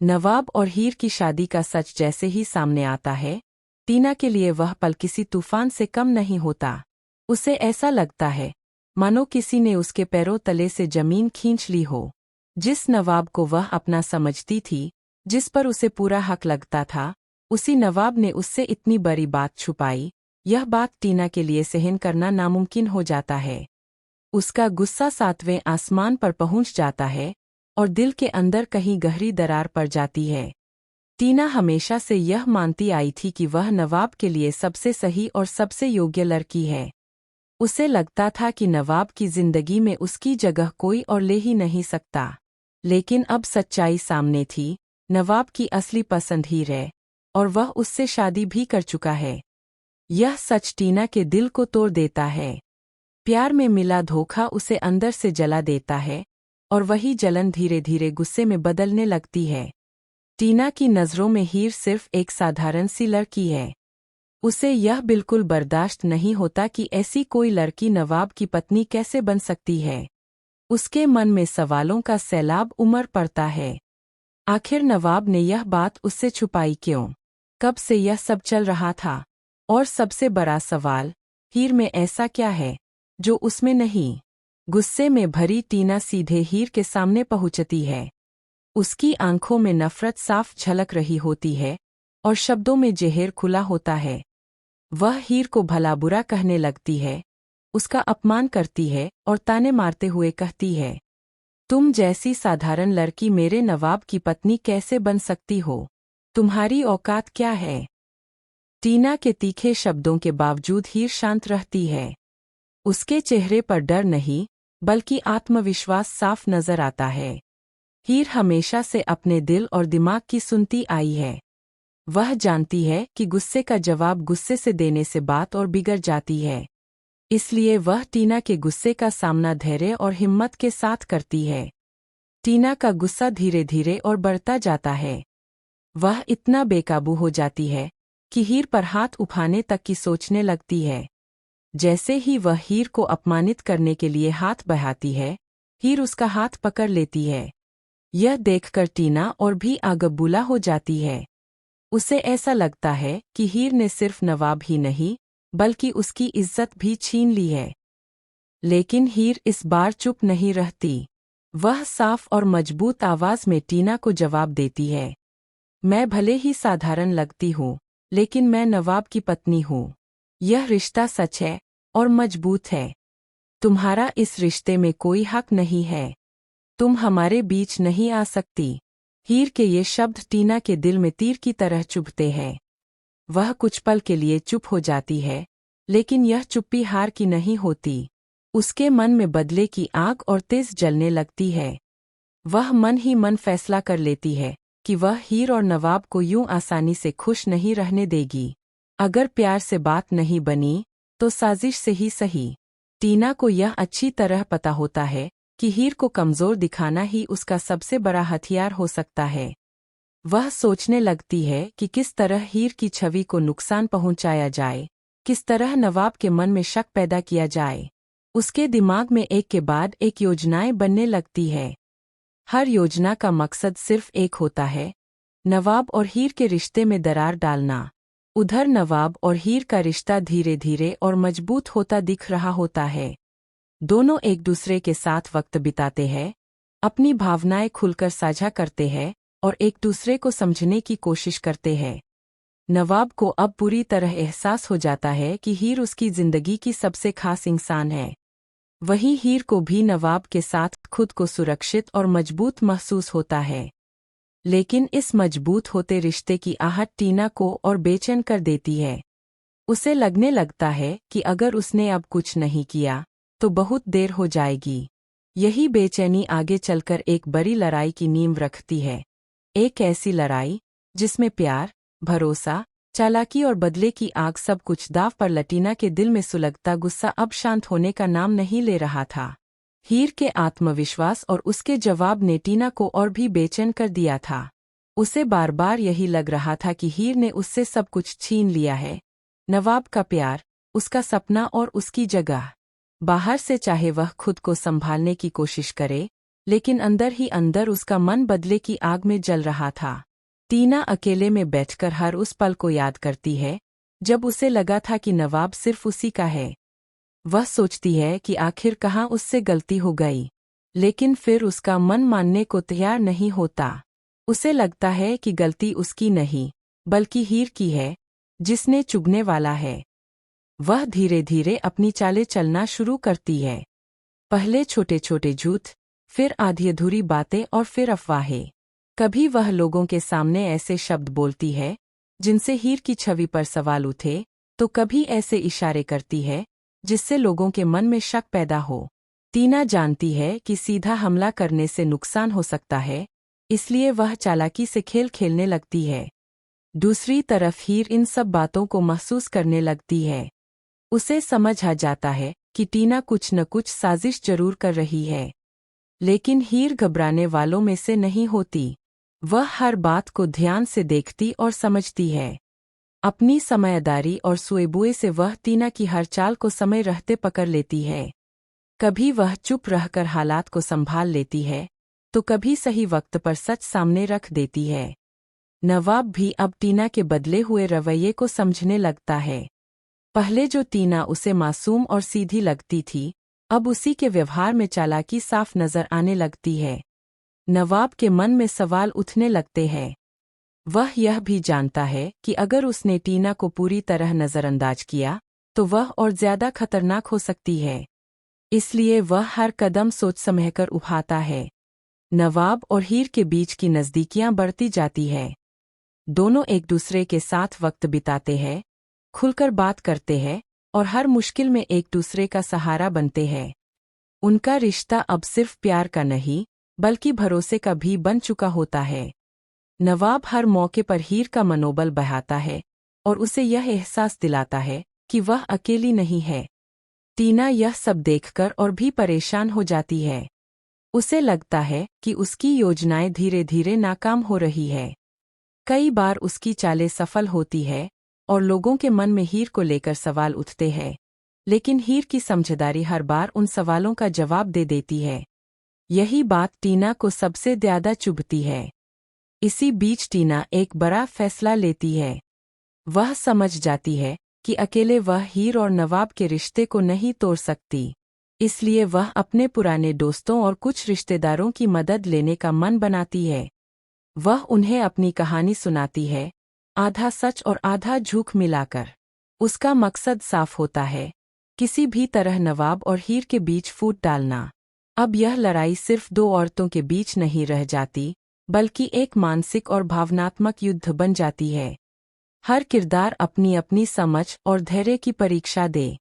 नवाब और हीर की शादी का सच जैसे ही सामने आता है, टीना के लिए वह पल किसी तूफान से कम नहीं होता। उसे ऐसा लगता है मानो किसी ने उसके पैरों तले से जमीन खींच ली हो। जिस नवाब को वह अपना समझती थी, जिस पर उसे पूरा हक लगता था, उसी नवाब ने उससे इतनी बड़ी बात छुपाई। यह बात टीना के लिए सहन करना नामुमकिन हो जाता है। उसका गुस्सा 7वें आसमान पर पहुंच जाता है और दिल के अंदर कहीं गहरी दरार पड़ जाती है। टीना हमेशा से यह मानती आई थी कि वह नवाब के लिए सबसे सही और सबसे योग्य लड़की है। उसे लगता था कि नवाब की जिंदगी में उसकी जगह कोई और ले ही नहीं सकता। लेकिन अब सच्चाई सामने थी, नवाब की असली पसंद हीर है, और वह उससे शादी भी कर चुका है। यह सच टीना के दिल को तोड़ देता है। प्यार में मिला धोखा उसे अंदर से जला देता है, और वही जलन धीरे धीरे गुस्से में बदलने लगती है। टीना की नज़रों में हीर सिर्फ एक साधारण सी लड़की है। उसे यह बिल्कुल बर्दाश्त नहीं होता कि ऐसी कोई लड़की नवाब की पत्नी कैसे बन सकती है। उसके मन में सवालों का सैलाब उमड़ पड़ता है। आखिर नवाब ने यह बात उससे छुपाई क्यों? कब से यह सब चल रहा था? और सबसे बड़ा सवाल, हीर में ऐसा क्या है जो उसमें नहीं? गुस्से में भरी टीना सीधे हीर के सामने पहुंचती है। उसकी आंखों में नफरत साफ झलक रही होती है और शब्दों में जहर खुला होता है। वह हीर को भला बुरा कहने लगती है, उसका अपमान करती है और ताने मारते हुए कहती है, तुम जैसी साधारण लड़की मेरे नवाब की पत्नी कैसे बन सकती हो? तुम्हारी औकात क्या है? टीना के तीखे शब्दों के बावजूद हीर शांत रहती है। उसके चेहरे पर डर नहीं, बल्कि आत्मविश्वास साफ नजर आता है। हीर हमेशा से अपने दिल और दिमाग की सुनती आई है। वह जानती है कि गुस्से का जवाब गुस्से से देने से बात और बिगड़ जाती है। इसलिए वह टीना के गुस्से का सामना धैर्य और हिम्मत के साथ करती है। टीना का गुस्सा धीरे धीरे और बढ़ता जाता है। वह इतना बेकाबू हो जाती है कि हीर पर हाथ उठाने तक की सोचने लगती है। जैसे ही वह हीर को अपमानित करने के लिए हाथ बढ़ाती है, हीर उसका हाथ पकड़ लेती है। यह देखकर टीना और भी आगबूला हो जाती है। उसे ऐसा लगता है कि हीर ने सिर्फ नवाब ही नहीं, बल्कि उसकी इज्जत भी छीन ली है। लेकिन हीर इस बार चुप नहीं रहती। वह साफ और मजबूत आवाज में टीना को जवाब देती है, मैं भले ही साधारण लगती हूँ, लेकिन मैं नवाब की पत्नी हूँ। यह रिश्ता सच है और मजबूत है। तुम्हारा इस रिश्ते में कोई हक नहीं है। तुम हमारे बीच नहीं आ सकती। हीर के ये शब्द टीना के दिल में तीर की तरह चुभते हैं। वह कुछ पल के लिए चुप हो जाती है, लेकिन यह चुप्पी हार की नहीं होती। उसके मन में बदले की आग और तेज जलने लगती है। वह मन ही मन फैसला कर लेती है कि वह हीर और नवाब को यूं आसानी से खुश नहीं रहने देगी। अगर प्यार से बात नहीं बनी, तो साजिश से ही सही। टीना को यह अच्छी तरह पता होता है कि हीर को कमजोर दिखाना ही उसका सबसे बड़ा हथियार हो सकता है। वह सोचने लगती है कि किस तरह हीर की छवि को नुकसान पहुंचाया जाए, किस तरह नवाब के मन में शक पैदा किया जाए। उसके दिमाग में एक के बाद एक योजनाएं बनने लगती है। हर योजना का मकसद सिर्फ एक होता है, नवाब और हीर के रिश्ते में दरार डालना। उधर नवाब और हीर का रिश्ता धीरे धीरे और मजबूत होता दिख रहा होता है। दोनों एक दूसरे के साथ वक्त बिताते हैं, अपनी भावनाएं खुलकर साझा करते हैं और एक दूसरे को समझने की कोशिश करते हैं। नवाब को अब पूरी तरह एहसास हो जाता है कि हीर उसकी जिंदगी की सबसे खास इंसान है। वहीं हीर को भी नवाब के साथ खुद को सुरक्षित और मजबूत महसूस होता है। लेकिन इस मजबूत होते रिश्ते की आहट टीना को और बेचैन कर देती है। उसे लगने लगता है कि अगर उसने अब कुछ नहीं किया, तो बहुत देर हो जाएगी। यही बेचैनी आगे चलकर एक बड़ी लड़ाई की नींव रखती है। एक ऐसी लड़ाई जिसमें प्यार, भरोसा, चालाकी और बदले की आग सब कुछ दांव पर। टीना के दिल में सुलगता गुस्सा अब शांत होने का नाम नहीं ले रहा था। हीर के आत्मविश्वास और उसके जवाब ने टीना को और भी बेचैन कर दिया था। उसे बार बार यही लग रहा था कि हीर ने उससे सब कुछ छीन लिया है, नवाब का प्यार, उसका सपना और उसकी जगह। बाहर से चाहे वह खुद को संभालने की कोशिश करे, लेकिन अंदर ही अंदर उसका मन बदले की आग में जल रहा था। टीना अकेले में बैठकर हर उस पल को याद करती है जब उसे लगा था कि नवाब सिर्फ उसी का है। वह सोचती है कि आखिर कहाँ उससे गलती हो गई, लेकिन फिर उसका मन मानने को तैयार नहीं होता। उसे लगता है कि गलती उसकी नहीं, बल्कि हीर की है, जिसने चुभने वाला है। वह धीरे धीरे अपनी चालें चलना शुरू करती है। पहले छोटे छोटे झूठ, फिर आधी अधूरी बातें और फिर अफवाहें। कभी वह लोगों के सामने ऐसे शब्द बोलती है जिनसे हीर की छवि पर सवाल उठे, तो कभी ऐसे इशारे करती है जिससे लोगों के मन में शक पैदा हो। टीना जानती है कि सीधा हमला करने से नुकसान हो सकता है, इसलिए वह चालाकी से खेल खेलने लगती है। दूसरी तरफ हीर इन सब बातों को महसूस करने लगती है। उसे समझ आ जाता है कि टीना कुछ न कुछ साजिश जरूर कर रही है, लेकिन हीर घबराने वालों में से नहीं होती। वह हर बात को ध्यान से देखती और समझती है। अपनी समझदारी और सुएबुए से वह टीना की हर चाल को समय रहते पकड़ लेती है। कभी वह चुप रहकर हालात को संभाल लेती है, तो कभी सही वक्त पर सच सामने रख देती है। नवाब भी अब टीना के बदले हुए रवैये को समझने लगता है। पहले जो टीना उसे मासूम और सीधी लगती थी, अब उसी के व्यवहार में चालाकी साफ नजर आने लगती है। नवाब के मन में सवाल उठने लगते हैं। वह यह भी जानता है कि अगर उसने टीना को पूरी तरह नजरअंदाज किया, तो वह और ज्यादा खतरनाक हो सकती है। इसलिए वह हर कदम सोच समझकर उठाता है। नवाब और हीर के बीच की नज़दीकियां बढ़ती जाती है। दोनों एक दूसरे के साथ वक्त बिताते हैं, खुलकर बात करते हैं और हर मुश्किल में एक दूसरे का सहारा बनते हैं। उनका रिश्ता अब सिर्फ प्यार का नहीं, बल्कि भरोसे का भी बन चुका होता है। नवाब हर मौके पर हीर का मनोबल बढ़ाता है और उसे यह एहसास दिलाता है कि वह अकेली नहीं है। टीना यह सब देखकर और भी परेशान हो जाती है। उसे लगता है कि उसकी योजनाएं धीरे धीरे नाकाम हो रही है। कई बार उसकी चालें सफल होती है और लोगों के मन में हीर को लेकर सवाल उठते हैं, लेकिन हीर की समझदारी हर बार उन सवालों का जवाब दे देती है। यही बात टीना को सबसे ज्यादा चुभती है। इसी बीच टीना एक बड़ा फैसला लेती है। वह समझ जाती है कि अकेले वह हीर और नवाब के रिश्ते को नहीं तोड़ सकती। इसलिए वह अपने पुराने दोस्तों और कुछ रिश्तेदारों की मदद लेने का मन बनाती है। वह उन्हें अपनी कहानी सुनाती है, आधा सच और आधा झूठ मिलाकर। उसका मकसद साफ होता है, किसी भी तरह नवाब और हीर के बीच फूट डालना। अब यह लड़ाई सिर्फ दो औरतों के बीच नहीं रह जाती, बल्कि एक मानसिक और भावनात्मक युद्ध बन जाती है। हर किरदार अपनी अपनी समझ और धैर्य की परीक्षा दे।